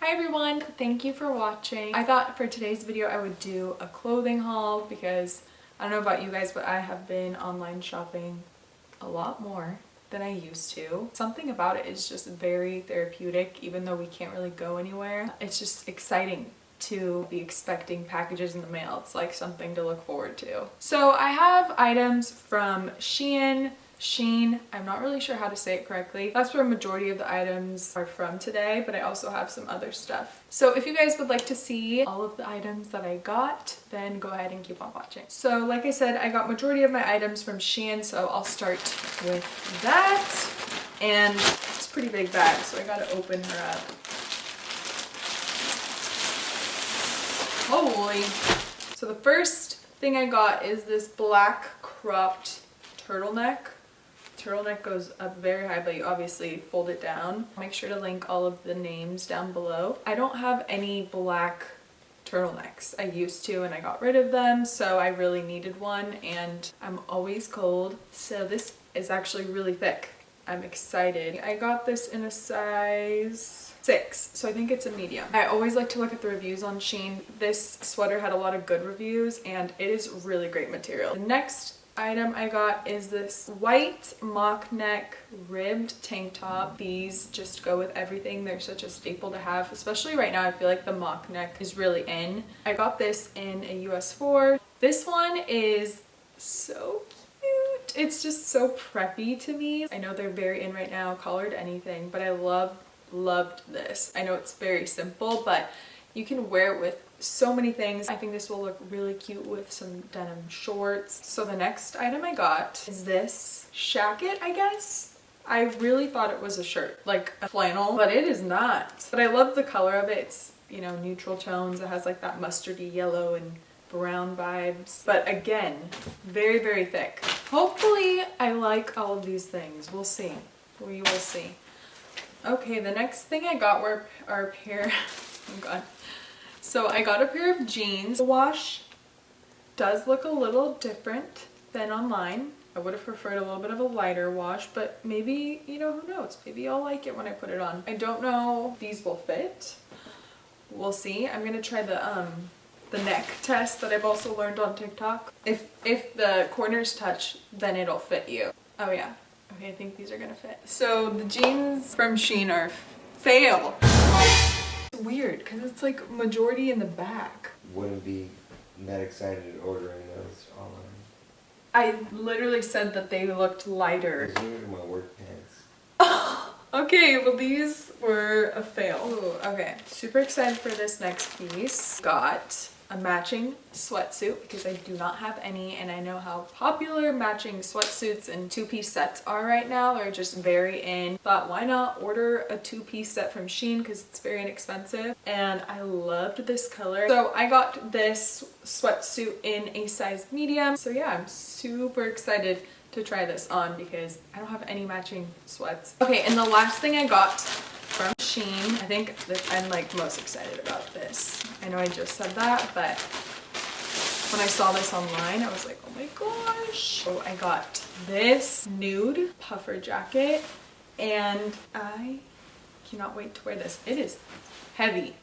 Hi everyone, thank you for watching. I thought for today's video I would do a clothing haul because I don't know about you guys, but I have been online shopping a lot more than I used to. Something about it is just very therapeutic, even though we can't really go anywhere. It's just exciting to be expecting packages in the mail. It's like something to look forward to. So I have items from SHEIN, I'm not really sure how to say it correctly. That's where a majority of the items are from today, but I also have some other stuff. So if you guys would like to see all of the items that I got, then go ahead and keep on watching. So like I said, I got majority of my items from SHEIN, so I'll start with that. And it's a pretty big bag, so I gotta open her up. Holy! So the first thing I got is this black cropped turtleneck. Turtleneck goes up very high, but you obviously fold it down. Make sure to link all of the names down below. I don't have any black turtlenecks. I used to and I got rid of them, so I really needed one, and I'm always cold, so this is actually really thick. I'm excited. I got this in a size 6, so I think it's a medium. I always like to look at the reviews on SHEIN. This sweater had a lot of good reviews and it is really great material. The next item I got is this white mock neck ribbed tank top. These just go with everything. They're such a staple to have, especially right now. I feel like the mock neck is really in. I got this in a US 4. This one is so cute. It's just so preppy to me. I know they're very in right now, collared anything, but I loved this. I know it's very simple, but you can wear it with so many things. I think this will look really cute with some denim shorts. So the next item I got is this shacket, I guess. I really thought it was a shirt, like a flannel, but it is not. But I love the color of it. It's, you know, neutral tones. It has like that mustardy yellow and brown vibes. But again, very, very thick. Hopefully I like all of these things. We'll see. We will see. Okay, the next thing I got were a pair, oh god. So I got a pair of jeans. The wash does look a little different than online. I would have preferred a little bit of a lighter wash, but maybe, you know, who knows? Maybe I'll like it when I put it on. I don't know if these will fit. We'll see. I'm gonna try the neck test that I've also learned on TikTok. If the corners touch, then it'll fit you. Oh yeah. Okay, I think these are gonna fit. So the jeans from SHEIN are fail. It's weird because it's like majority in the back. Wouldn't be that excited ordering those online. I literally said that they looked lighter. Those are my work pants. Okay, well these were a fail. Ooh, okay, super excited for this next piece. Got a matching sweatsuit because I do not have any, and I know how popular matching sweatsuits and two-piece sets are right now. They're just very in. Thought, why not order a two-piece set from SHEIN because it's very inexpensive, and I loved this color. So I got this sweatsuit in a size medium. So yeah, I'm super excited to try this on because I don't have any matching sweats. Okay, and the last thing I got from SHEIN, I think that I'm like most excited about this. I know I just said that, but when I saw this online, I was like, oh my gosh. So I got this nude puffer jacket, and I cannot wait to wear this. It is heavy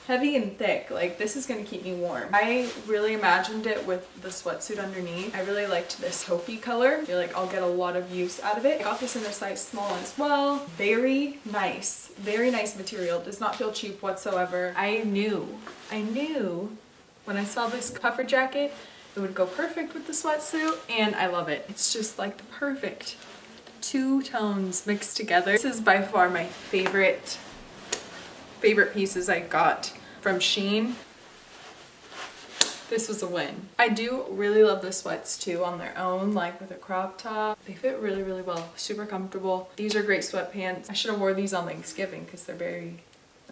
and thick. Like, this is gonna keep me warm. I really imagined it with the sweatsuit underneath. I really liked this taupey color. I feel like I'll get a lot of use out of it. I got this in a size small as well. Very nice material. Does not feel cheap whatsoever. I knew when I saw this puffer jacket, it would go perfect with the sweatsuit, and I love it. It's just like the perfect two tones mixed together. This is by far my favorite pieces I got from SHEIN. This was a win. I do really love the sweats too on their own, like with a crop top. They fit really, really well. Super comfortable. These are great sweatpants. I should have wore these on Thanksgiving because they're very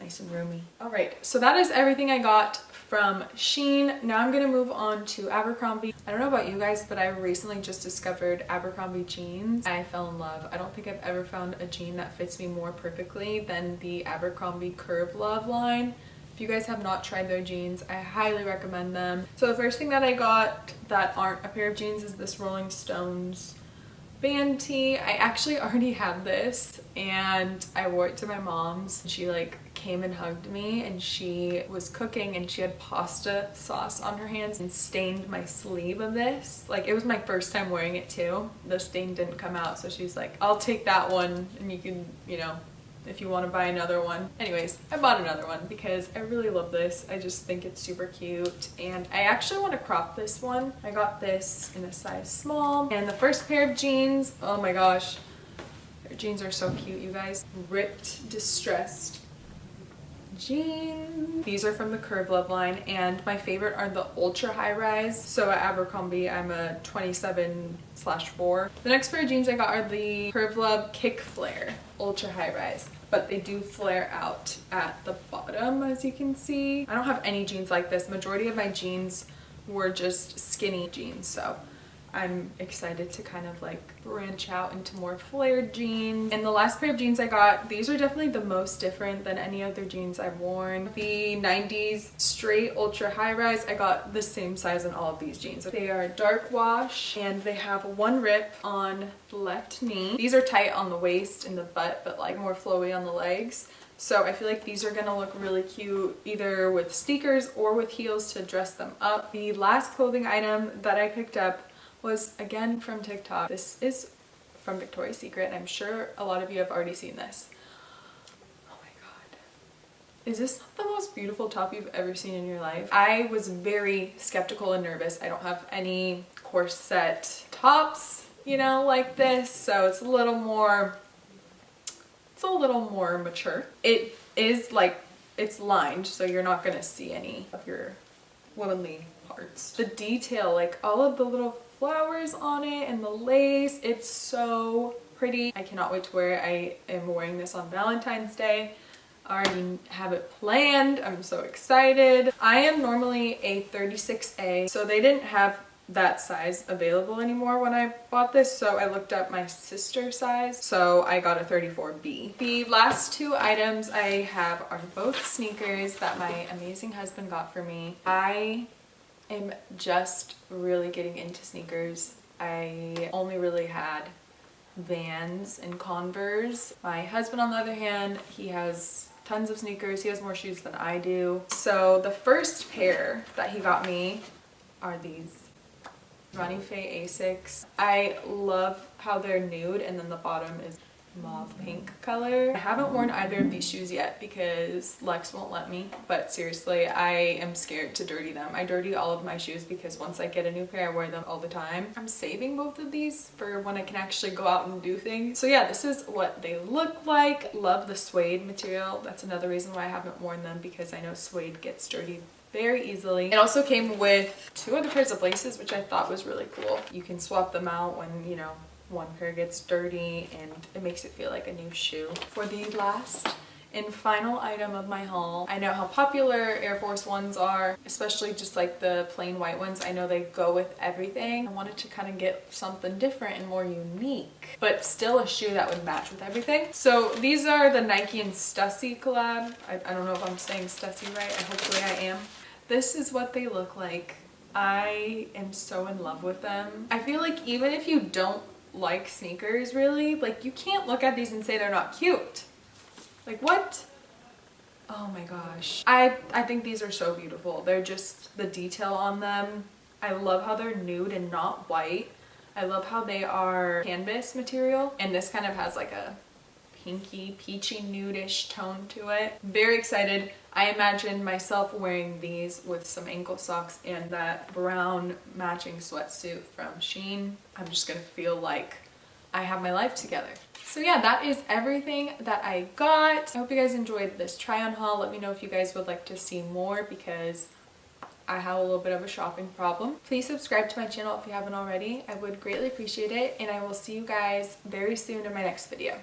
nice and roomy. All right, so that is everything I got from SHEIN. Now I'm gonna move on to Abercrombie. I don't know about you guys, but I recently just discovered Abercrombie jeans. I fell in love. I don't think I've ever found a jean that fits me more perfectly than the Abercrombie Curve Love line. If you guys have not tried their jeans, I highly recommend them. So the first thing that I got that aren't a pair of jeans is this Rolling Stones band tee. I actually already had this and I wore it to my mom's. She like came and hugged me, and she was cooking and she had pasta sauce on her hands and stained my sleeve of this. Like, it was my first time wearing it too. The stain didn't come out, so she's like, I'll take that one and you can, you know, if you want to buy another one. Anyways, I bought another one because I really love this. I just think it's super cute, and I actually want to crop this one. I got this in a size small. And the first pair of jeans, oh my gosh, their jeans are so cute, you guys. Ripped, distressed jeans. These are from the Curve Love line, and my favorite are the ultra high rise. So at Abercrombie, I'm a 27/4. The next pair of jeans I got are the Curve Love Kick Flare ultra high rise, but they do flare out at the bottom, as you can see. I don't have any jeans like this. Majority of my jeans were just skinny jeans, so I'm excited to kind of like branch out into more flared jeans. And the last pair of jeans I got, these are definitely the most different than any other jeans I've worn. The 90s straight ultra high rise, I got the same size in all of these jeans. They are dark wash, and they have one rip on the left knee. These are tight on the waist and the butt, but like more flowy on the legs. So I feel like these are gonna look really cute either with sneakers or with heels to dress them up. The last clothing item that I picked up was again from TikTok. This is from Victoria's Secret, and I'm sure a lot of you have already seen this. Oh my god. Is this not the most beautiful top you've ever seen in your life? I was very skeptical and nervous. I don't have any corset tops, you know, like this, so it's a little more mature. It is like, it's lined, so you're not gonna see any of your womanly parts. The detail, like all of the little flowers on it and the lace, it's so pretty. I cannot wait to wear it. I am wearing this on Valentine's Day. I already have it planned. I'm so excited. I am normally a 36A, so they didn't have that size available anymore when I bought this, so I looked up my sister's size, so I got a 34B. The last two items I have are both sneakers that my amazing husband got for me. I am just really getting into sneakers. I only really had Vans and Converse. My husband, on the other hand, he has tons of sneakers. He has more shoes than I do. So the first pair that he got me are these Ronnie Asics. I love how they're nude, and then the bottom is mauve pink color. I haven't worn either of these shoes yet because Lex won't let me, but seriously, I am scared to dirty them. I dirty all of my shoes because once I get a new pair, I wear them all the time. I'm saving both of these for when I can actually go out and do things. So yeah, this is what they look like. Love the suede material. That's another reason why I haven't worn them, because I know suede gets dirty very easily. It also came with two other pairs of laces, which I thought was really cool. You can swap them out when, you know, one pair gets dirty, and it makes it feel like a new shoe. For the last and final item of my haul, I know how popular Air Force Ones are, especially just like the plain white ones. I know they go with everything. I wanted to kind of get something different and more unique, but still a shoe that would match with everything. So these are the Nike and Stussy collab. I don't know if I'm saying Stussy right. Hopefully I am. This is what they look like. I am so in love with them. I feel like even if you don't like sneakers really, like, you can't look at these and say they're not cute. Like, what? Oh my gosh. I think these are so beautiful. They're just, the detail on them. I love how they're nude and not white. I love how they are canvas material, and this kind of has like a pinky, peachy, nude-ish tone to it. Very excited. I imagine myself wearing these with some ankle socks and that brown matching sweatsuit from SHEIN. I'm just gonna feel like I have my life together. So yeah, that is everything that I got. I hope you guys enjoyed this try-on haul. Let me know if you guys would like to see more, because I have a little bit of a shopping problem. Please subscribe to my channel if you haven't already. I would greatly appreciate it, and I will see you guys very soon in my next video.